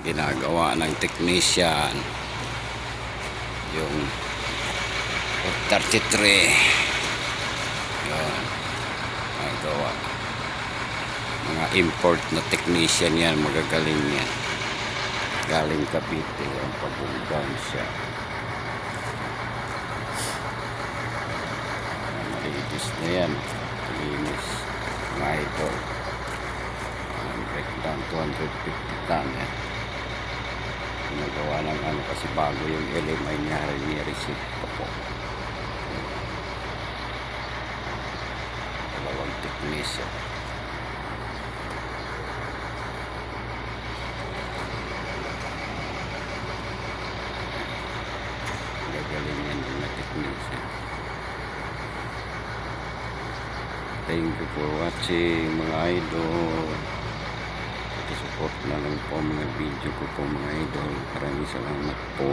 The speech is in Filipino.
ginagawa ng technician yung 33 yun nagawa mga import na technician yan, magagaling yan, galing Cavite ang pabunggan siya. Malinis na yan, malinis mga idol. Breakdown 250 ton yan. Nagawa ng ano kasi bago yung LMI niya, ni-receive pa po. Dalawang technician. Gagaling yan yung mga technician. Thank you for watching mga idol. Support na lang po mga video ko po mga idol. Maraming salamat po.